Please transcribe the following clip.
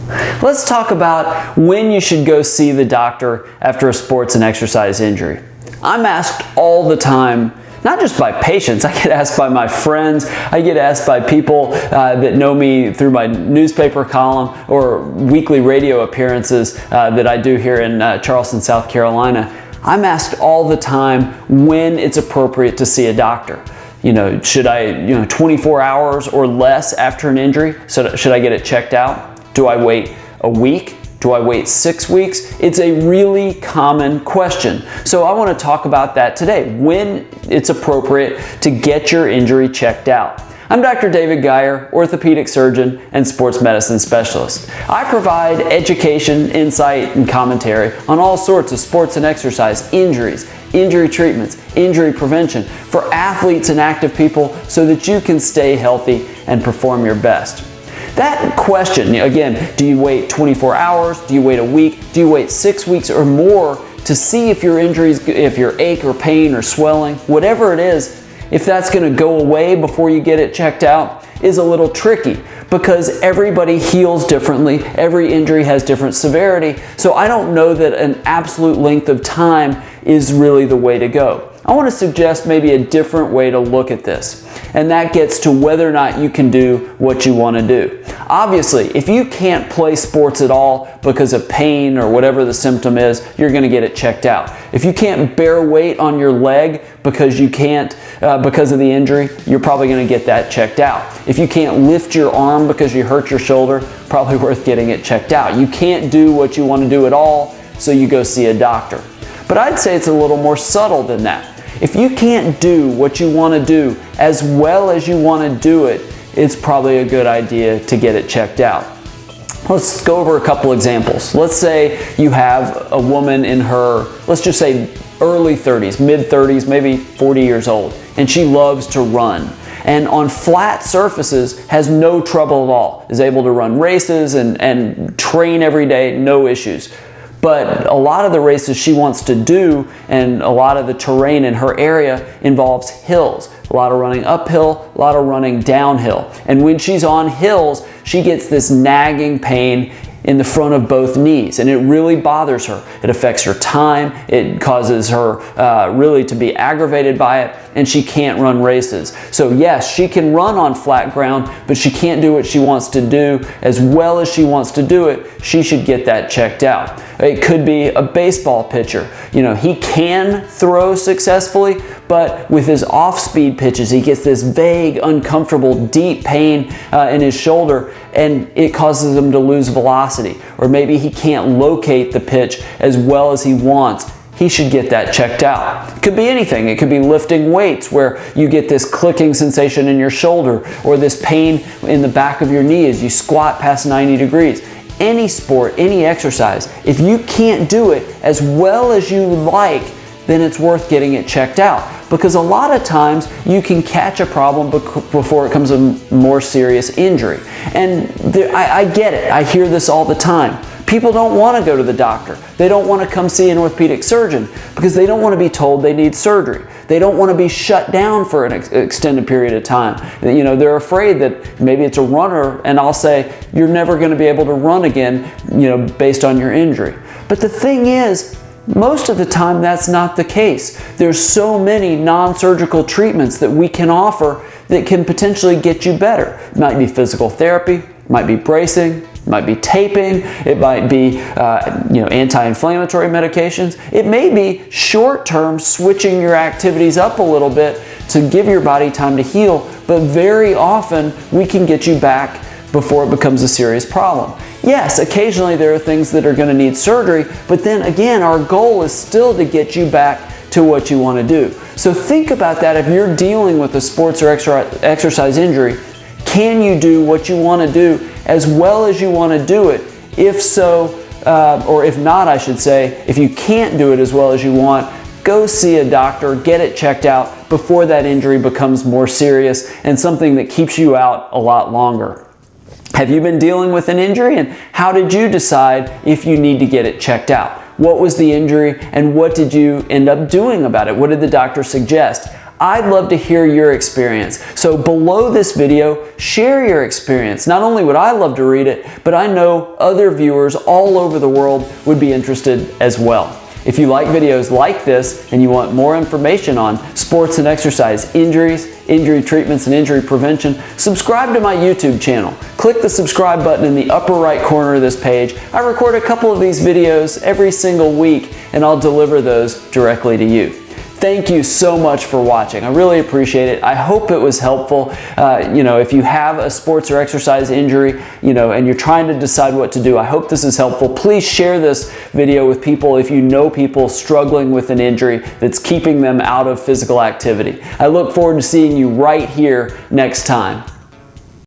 Let's talk about when you should go see the doctor after a sports and exercise injury. I'm asked all the time, not just by patients, I get asked by my friends, I get asked by people that know me through my newspaper column or weekly radio appearances that I do here in Charleston, South Carolina. I'm asked all the time when it's appropriate to see a doctor. Should I, 24 hours or less after an injury, so should I get it checked out? Do I wait a week? Do I wait 6 weeks? It's a really common question. So I want to talk about that today, when it's appropriate to get your injury checked out. I'm Dr. David Geyer, orthopedic surgeon and sports medicine specialist. I provide education, insight, and commentary on all sorts of sports and exercise injuries, injury treatments, injury prevention for athletes and active people so that you can stay healthy and perform your best. That question, again, do you wait 24 hours? Do you wait a week? Do you wait 6 weeks or more to see if your injuries, if your ache or pain or swelling, whatever it is, if that's going to go away before you get it checked out, is a little tricky because everybody heals differently. Every injury has different severity. So I don't know that an absolute length of time is really the way to go. I want to suggest maybe a different way to look at this, and that gets to whether or not you can do what you want to do. Obviously, if you can't play sports at all because of pain or whatever the symptom is, you're going to get it checked out. If you can't bear weight on your leg because you can't, because of the injury, you're probably going to get that checked out. If you can't lift your arm because you hurt your shoulder, probably worth getting it checked out. You can't do what you want to do at all, so you go see a doctor. But I'd say it's a little more subtle than that. If you can't do what you want to do as well as you want to do it, it's probably a good idea to get it checked out. Let's go over a couple examples. Let's say you have a woman in her, let's just say early 30s, mid 30s, maybe 40 years old, and she loves to run. And on flat surfaces has no trouble at all, is able to run races and train every day, no issues. But a lot of the races she wants to do and a lot of the terrain in her area involves hills. A lot of running uphill, a lot of running downhill. And when she's on hills, she gets this nagging pain in the front of both knees, and it really bothers her. It affects her time, it causes her really to be aggravated by it, and she can't run races. So yes, she can run on flat ground, but she can't do what she wants to do as well as she wants to do it. She should get that checked out. It could be a baseball pitcher. He can throw successfully, but with his off-speed pitches, he gets this vague, uncomfortable, deep pain in his shoulder, and it causes him to lose velocity. Or maybe he can't locate the pitch as well as he wants. He should get that checked out. It could be anything. It could be lifting weights where you get this clicking sensation in your shoulder or this pain in the back of your knee as you squat past 90 degrees. Any sport, any exercise, if you can't do it as well as you like, then it's worth getting it checked out. Because a lot of times you can catch a problem before it becomes a more serious injury. And I get it. I hear this all the time. People don't want to go to the doctor. They don't want to come see an orthopedic surgeon because they don't want to be told they need surgery. They don't want to be shut down for an extended period of time. They're afraid that maybe it's a runner and I'll say, you're never going to be able to run again, based on your injury. But the thing is, most of the time that's not the case. There's so many non-surgical treatments that we can offer that can potentially get you better. It might be physical therapy, it might be bracing, it might be taping, it might be anti-inflammatory medications. It may be short-term switching your activities up a little bit to give your body time to heal, but very often we can get you back before it becomes a serious problem. Yes, occasionally there are things that are going to need surgery, but then again, our goal is still to get you back to what you want to do. So think about that. If you're dealing with a sports or exercise injury, can you do what you want to do as well as you want to do it? If so, or if not, I should say, if you can't do it as well as you want, go see a doctor, get it checked out before that injury becomes more serious and something that keeps you out a lot longer. Have you been dealing with an injury, and how did you decide if you need to get it checked out? What was the injury and what did you end up doing about it? What did the doctor suggest? I'd love to hear your experience. So below this video, share your experience. Not only would I love to read it, but I know other viewers all over the world would be interested as well. If you like videos like this and you want more information on sports and exercise injuries, injury treatments, and injury prevention, subscribe to my YouTube channel. Click the subscribe button in the upper right corner of this page. I record a couple of these videos every single week and I'll deliver those directly to you. Thank you so much for watching. I really appreciate it. I hope it was helpful. If you have a sports or exercise injury, and you're trying to decide what to do, I hope this is helpful. Please share this video with people if you know people struggling with an injury that's keeping them out of physical activity. I look forward to seeing you right here next time.